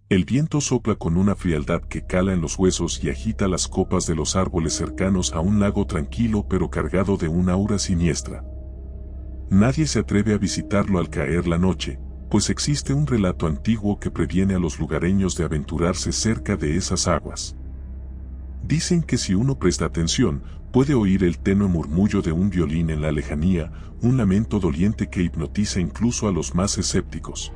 El viento sopla con una frialdad que cala en los huesos y agita las copas de los árboles cercanos a un lago tranquilo pero cargado de una aura siniestra. Nadie se atreve a visitarlo al caer la noche, pues existe un relato antiguo que previene a los lugareños de aventurarse cerca de esas aguas. Dicen que si uno presta atención, puede oír el tenue murmullo de un violín en la lejanía, un lamento doliente que hipnotiza incluso a los más escépticos.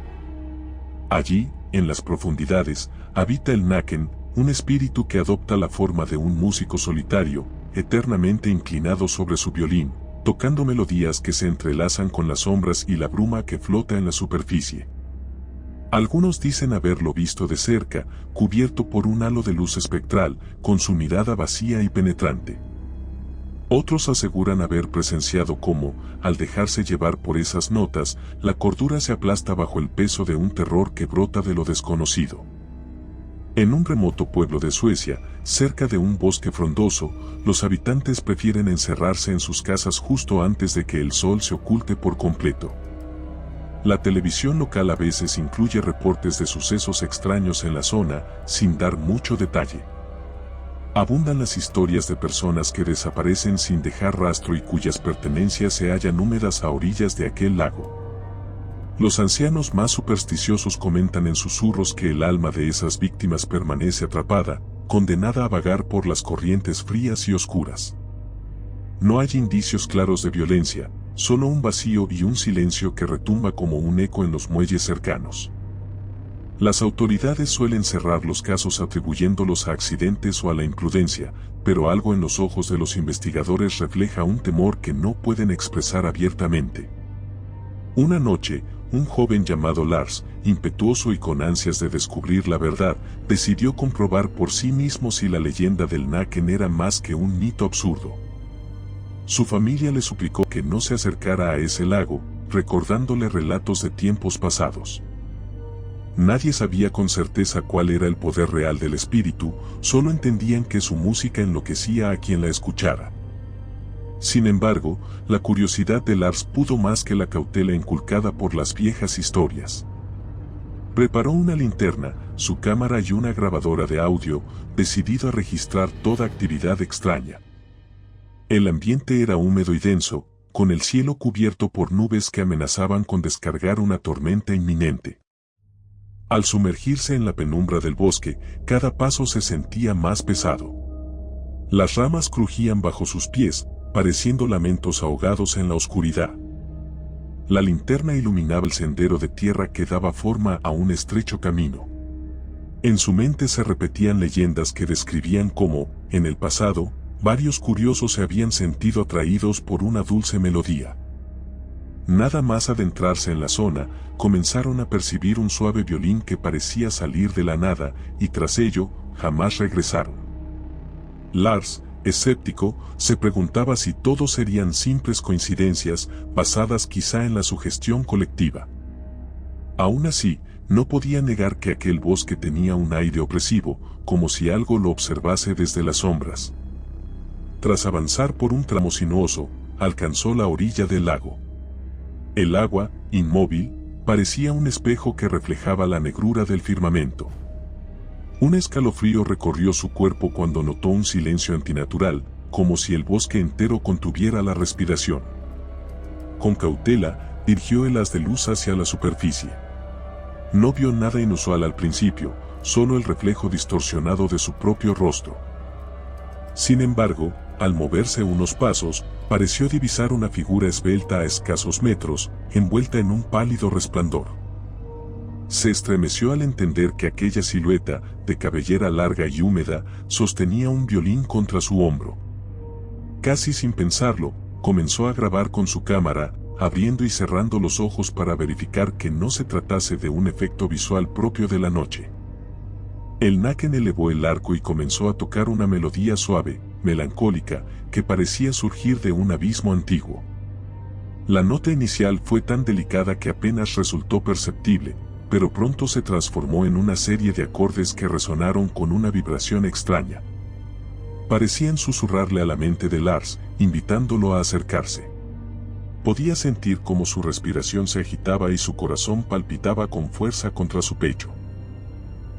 Allí, en las profundidades, habita el Naken, un espíritu que adopta la forma de un músico solitario, eternamente inclinado sobre su violín, tocando melodías que se entrelazan con las sombras y la bruma que flota en la superficie. Algunos dicen haberlo visto de cerca, cubierto por un halo de luz espectral, con su mirada vacía y penetrante. Otros aseguran haber presenciado cómo, al dejarse llevar por esas notas, la cordura se aplasta bajo el peso de un terror que brota de lo desconocido. En un remoto pueblo de Suecia, cerca de un bosque frondoso, los habitantes prefieren encerrarse en sus casas justo antes de que el sol se oculte por completo. La televisión local a veces incluye reportes de sucesos extraños en la zona, sin dar mucho detalle. Abundan las historias de personas que desaparecen sin dejar rastro y cuyas pertenencias se hallan húmedas a orillas de aquel lago. Los ancianos más supersticiosos comentan en susurros que el alma de esas víctimas permanece atrapada, condenada a vagar por las corrientes frías y oscuras. No hay indicios claros de violencia, solo un vacío y un silencio que retumba como un eco en los muelles cercanos. Las autoridades suelen cerrar los casos atribuyéndolos a accidentes o a la imprudencia, pero algo en los ojos de los investigadores refleja un temor que no pueden expresar abiertamente. Una noche, un joven llamado Lars, impetuoso y con ansias de descubrir la verdad, decidió comprobar por sí mismo si la leyenda del Naken era más que un mito absurdo. Su familia le suplicó que no se acercara a ese lago, recordándole relatos de tiempos pasados. Nadie sabía con certeza cuál era el poder real del espíritu, solo entendían que su música enloquecía a quien la escuchara. Sin embargo, la curiosidad de Lars pudo más que la cautela inculcada por las viejas historias. Preparó una linterna, su cámara y una grabadora de audio, decidido a registrar toda actividad extraña. El ambiente era húmedo y denso, con el cielo cubierto por nubes que amenazaban con descargar una tormenta inminente. Al sumergirse en la penumbra del bosque, cada paso se sentía más pesado. Las ramas crujían bajo sus pies, pareciendo lamentos ahogados en la oscuridad. La linterna iluminaba el sendero de tierra que daba forma a un estrecho camino. En su mente se repetían leyendas que describían cómo, en el pasado, varios curiosos se habían sentido atraídos por una dulce melodía. Nada más adentrarse en la zona, comenzaron a percibir un suave violín que parecía salir de la nada, y tras ello, jamás regresaron. Lars, escéptico, se preguntaba si todo serían simples coincidencias, basadas quizá en la sugestión colectiva. Aún así, no podía negar que aquel bosque tenía un aire opresivo, como si algo lo observase desde las sombras. Tras avanzar por un tramo sinuoso, alcanzó la orilla del lago. El agua, inmóvil, parecía un espejo que reflejaba la negrura del firmamento. Un escalofrío recorrió su cuerpo cuando notó un silencio antinatural, como si el bosque entero contuviera la respiración. Con cautela, dirigió el haz de luz hacia la superficie. No vio nada inusual al principio, solo el reflejo distorsionado de su propio rostro. Sin embargo, al moverse unos pasos, pareció divisar una figura esbelta a escasos metros, envuelta en un pálido resplandor. Se estremeció al entender que aquella silueta, de cabellera larga y húmeda, sostenía un violín contra su hombro. Casi sin pensarlo, comenzó a grabar con su cámara, abriendo y cerrando los ojos para verificar que no se tratase de un efecto visual propio de la noche. El Naken elevó el arco y comenzó a tocar una melodía suave, melancólica, que parecía surgir de un abismo antiguo. La nota inicial fue tan delicada que apenas resultó perceptible, pero pronto se transformó en una serie de acordes que resonaron con una vibración extraña. Parecían susurrarle a la mente de Lars, invitándolo a acercarse. Podía sentir cómo su respiración se agitaba y su corazón palpitaba con fuerza contra su pecho.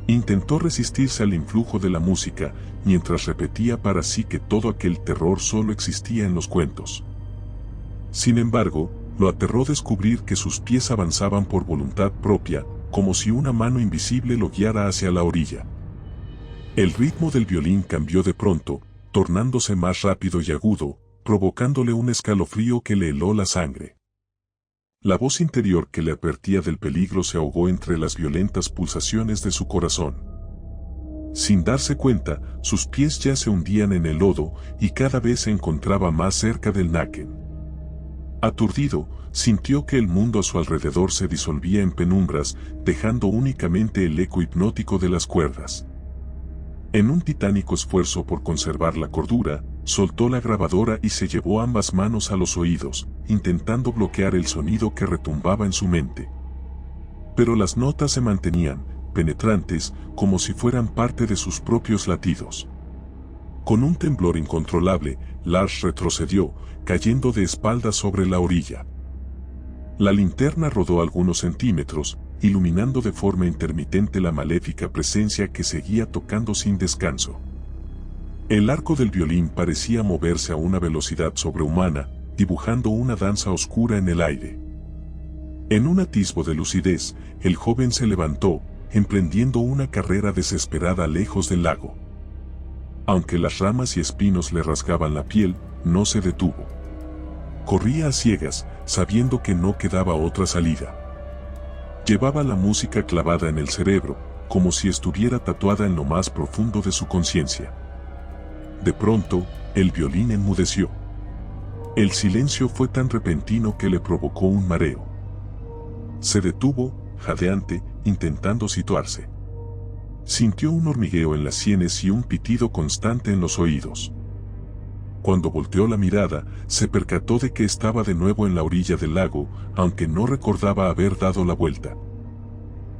Intentó resistirse al influjo de la música, mientras repetía para sí que todo aquel terror solo existía en los cuentos. Sin embargo, lo aterró descubrir que sus pies avanzaban por voluntad propia, como si una mano invisible lo guiara hacia la orilla. El ritmo del violín cambió de pronto, tornándose más rápido y agudo, provocándole un escalofrío que le heló la sangre. La voz interior que le advertía del peligro se ahogó entre las violentas pulsaciones de su corazón. Sin darse cuenta, sus pies ya se hundían en el lodo y cada vez se encontraba más cerca del Naken. Aturdido, sintió que el mundo a su alrededor se disolvía en penumbras, dejando únicamente el eco hipnótico de las cuerdas. En un titánico esfuerzo por conservar la cordura, soltó la grabadora y se llevó ambas manos a los oídos, intentando bloquear el sonido que retumbaba en su mente. Pero las notas se mantenían, penetrantes, como si fueran parte de sus propios latidos. Con un temblor incontrolable, Lars retrocedió, cayendo de espaldas sobre la orilla. La linterna rodó algunos centímetros, iluminando de forma intermitente la maléfica presencia que seguía tocando sin descanso. El arco del violín parecía moverse a una velocidad sobrehumana, dibujando una danza oscura en el aire. En un atisbo de lucidez, el joven se levantó, emprendiendo una carrera desesperada lejos del lago. Aunque las ramas y espinos le rasgaban la piel, no se detuvo. Corría a ciegas, sabiendo que no quedaba otra salida. Llevaba la música clavada en el cerebro, como si estuviera tatuada en lo más profundo de su conciencia. De pronto, el violín enmudeció. El silencio fue tan repentino que le provocó un mareo. Se detuvo, jadeante, intentando situarse. Sintió un hormigueo en las sienes y un pitido constante en los oídos. Cuando volteó la mirada, se percató de que estaba de nuevo en la orilla del lago, aunque no recordaba haber dado la vuelta.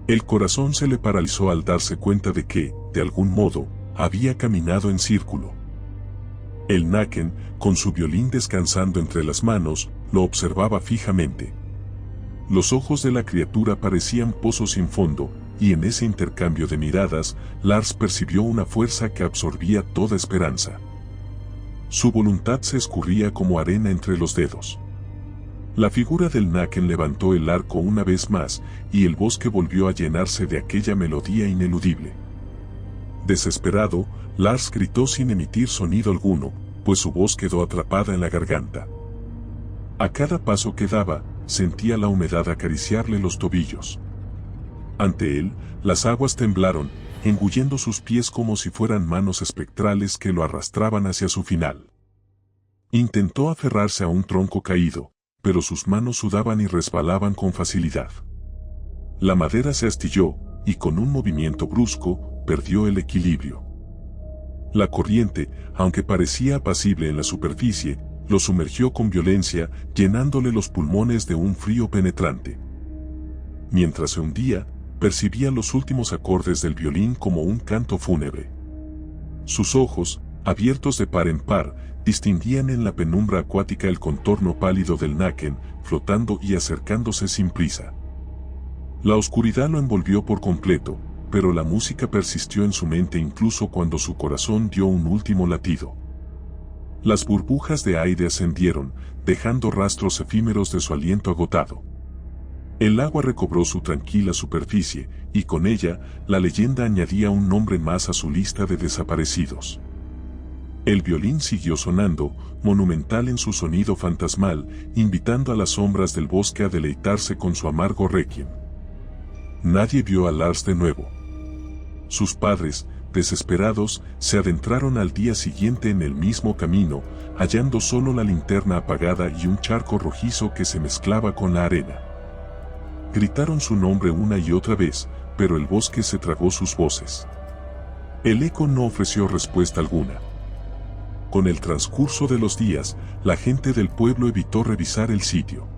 El corazón se le paralizó al darse cuenta de que, de algún modo, había caminado en círculo. El Naken, con su violín descansando entre las manos, lo observaba fijamente. Los ojos de la criatura parecían pozos sin fondo, y en ese intercambio de miradas, Lars percibió una fuerza que absorbía toda esperanza. Su voluntad se escurría como arena entre los dedos. La figura del Naken levantó el arco una vez más, y el bosque volvió a llenarse de aquella melodía ineludible. Desesperado, Lars gritó sin emitir sonido alguno, pues su voz quedó atrapada en la garganta. A cada paso que daba, sentía la humedad acariciarle los tobillos. Ante él, las aguas temblaron, engullendo sus pies como si fueran manos espectrales que lo arrastraban hacia su final. Intentó aferrarse a un tronco caído, pero sus manos sudaban y resbalaban con facilidad. La madera se astilló, y con un movimiento brusco, perdió el equilibrio. La corriente, aunque parecía apacible en la superficie, lo sumergió con violencia, llenándole los pulmones de un frío penetrante. Mientras se hundía, percibía los últimos acordes del violín como un canto fúnebre. Sus ojos, abiertos de par en par, distinguían en la penumbra acuática el contorno pálido del Naken, flotando y acercándose sin prisa. La oscuridad lo envolvió por completo, pero la música persistió en su mente incluso cuando su corazón dio un último latido. Las burbujas de aire ascendieron, dejando rastros efímeros de su aliento agotado. El agua recobró su tranquila superficie, y con ella, la leyenda añadía un nombre más a su lista de desaparecidos. El violín siguió sonando, monumental en su sonido fantasmal, invitando a las sombras del bosque a deleitarse con su amargo requiem. Nadie vio a Lars de nuevo. Sus padres, desesperados, se adentraron al día siguiente en el mismo camino, hallando solo la linterna apagada y un charco rojizo que se mezclaba con la arena. Gritaron su nombre una y otra vez, pero el bosque se tragó sus voces. El eco no ofreció respuesta alguna. Con el transcurso de los días, la gente del pueblo evitó revisar el sitio.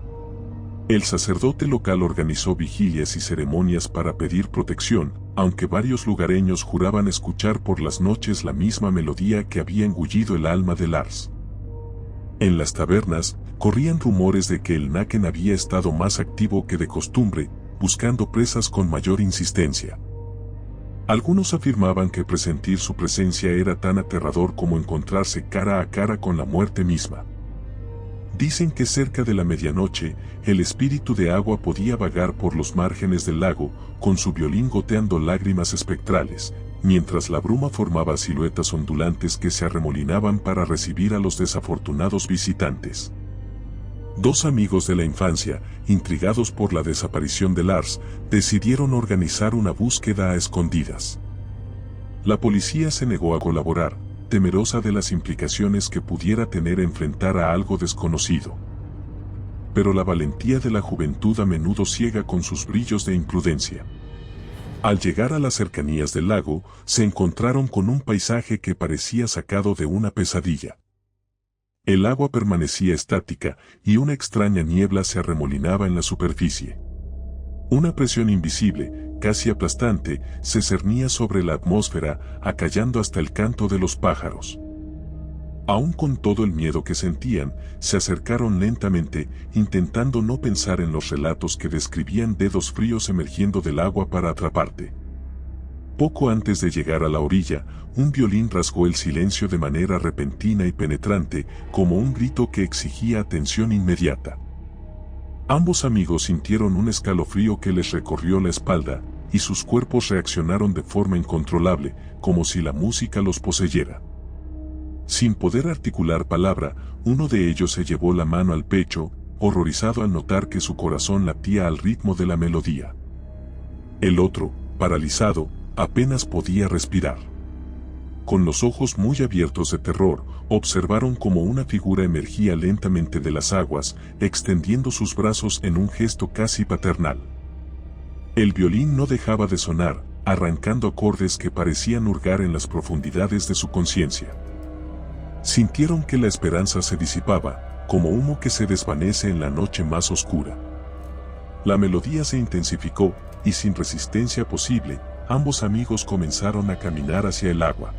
El sacerdote local organizó vigilias y ceremonias para pedir protección, aunque varios lugareños juraban escuchar por las noches la misma melodía que había engullido el alma de Lars. En las tabernas, corrían rumores de que el Naken había estado más activo que de costumbre, buscando presas con mayor insistencia. Algunos afirmaban que presentir su presencia era tan aterrador como encontrarse cara a cara con la muerte misma. Dicen que cerca de la medianoche, el espíritu de agua podía vagar por los márgenes del lago, con su violín goteando lágrimas espectrales, mientras la bruma formaba siluetas ondulantes que se arremolinaban para recibir a los desafortunados visitantes. Dos amigos de la infancia, intrigados por la desaparición de Lars, decidieron organizar una búsqueda a escondidas. La policía se negó a colaborar, temerosa de las implicaciones que pudiera tener enfrentar a algo desconocido. Pero la valentía de la juventud a menudo ciega con sus brillos de imprudencia. Al llegar a las cercanías del lago, se encontraron con un paisaje que parecía sacado de una pesadilla. El agua permanecía estática y una extraña niebla se arremolinaba en la superficie. Una presión invisible, casi aplastante, se cernía sobre la atmósfera, acallando hasta el canto de los pájaros. Aún con todo el miedo que sentían, se acercaron lentamente, intentando no pensar en los relatos que describían dedos fríos emergiendo del agua para atraparte. Poco antes de llegar a la orilla, un violín rasgó el silencio de manera repentina y penetrante, como un grito que exigía atención inmediata. Ambos amigos sintieron un escalofrío que les recorrió la espalda, y sus cuerpos reaccionaron de forma incontrolable, como si la música los poseyera. Sin poder articular palabra, uno de ellos se llevó la mano al pecho, horrorizado al notar que su corazón latía al ritmo de la melodía. El otro, paralizado, apenas podía respirar. Con los ojos muy abiertos de terror, observaron cómo una figura emergía lentamente de las aguas, extendiendo sus brazos en un gesto casi paternal. El violín no dejaba de sonar, arrancando acordes que parecían hurgar en las profundidades de su conciencia. Sintieron que la esperanza se disipaba, como humo que se desvanece en la noche más oscura. La melodía se intensificó, y sin resistencia posible, ambos amigos comenzaron a caminar hacia el agua.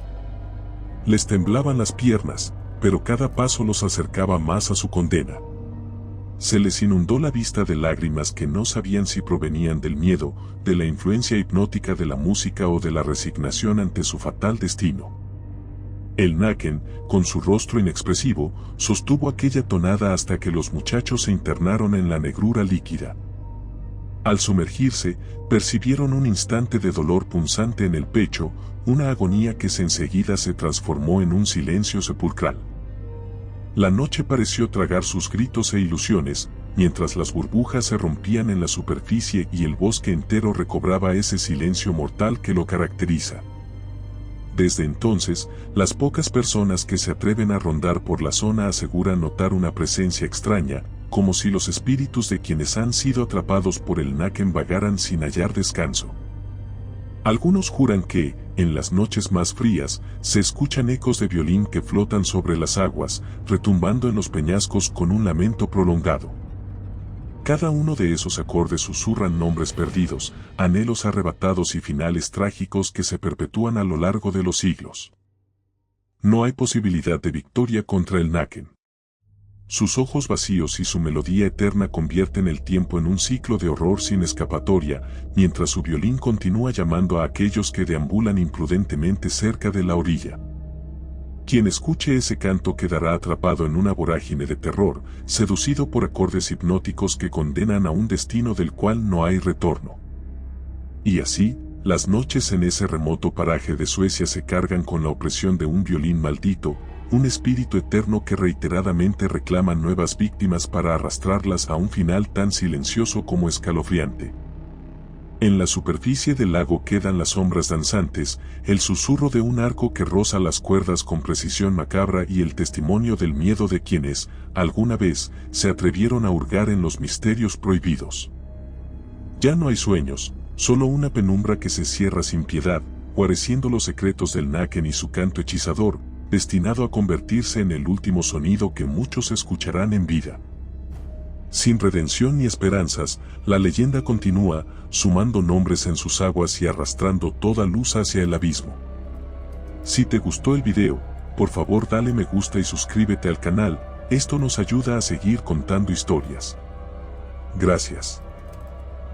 Les temblaban las piernas, pero cada paso los acercaba más a su condena. Se les inundó la vista de lágrimas que no sabían si provenían del miedo, de la influencia hipnótica de la música o de la resignación ante su fatal destino. El Naken, con su rostro inexpresivo, sostuvo aquella tonada hasta que los muchachos se internaron en la negrura líquida. Al sumergirse, percibieron un instante de dolor punzante en el pecho, una agonía que enseguida se transformó en un silencio sepulcral. La noche pareció tragar sus gritos e ilusiones, mientras las burbujas se rompían en la superficie y el bosque entero recobraba ese silencio mortal que lo caracteriza. Desde entonces, las pocas personas que se atreven a rondar por la zona aseguran notar una presencia extraña, como si los espíritus de quienes han sido atrapados por el Naken vagaran sin hallar descanso. Algunos juran que, en las noches más frías, se escuchan ecos de violín que flotan sobre las aguas, retumbando en los peñascos con un lamento prolongado. Cada uno de esos acordes susurran nombres perdidos, anhelos arrebatados y finales trágicos que se perpetúan a lo largo de los siglos. No hay posibilidad de victoria contra el Naken. Sus ojos vacíos y su melodía eterna convierten el tiempo en un ciclo de horror sin escapatoria, mientras su violín continúa llamando a aquellos que deambulan imprudentemente cerca de la orilla. Quien escuche ese canto quedará atrapado en una vorágine de terror, seducido por acordes hipnóticos que condenan a un destino del cual no hay retorno. Y así, las noches en ese remoto paraje de Suecia se cargan con la opresión de un violín maldito, un espíritu eterno que reiteradamente reclama nuevas víctimas para arrastrarlas a un final tan silencioso como escalofriante. En la superficie del lago quedan las sombras danzantes, el susurro de un arco que roza las cuerdas con precisión macabra y el testimonio del miedo de quienes, alguna vez, se atrevieron a hurgar en los misterios prohibidos. Ya no hay sueños, solo una penumbra que se cierra sin piedad, guareciendo los secretos del Naken y su canto hechizador, destinado a convertirse en el último sonido que muchos escucharán en vida. Sin redención ni esperanzas, la leyenda continúa, sumando nombres en sus aguas y arrastrando toda luz hacia el abismo. Si te gustó el video, por favor dale me gusta y suscríbete al canal, esto nos ayuda a seguir contando historias. Gracias.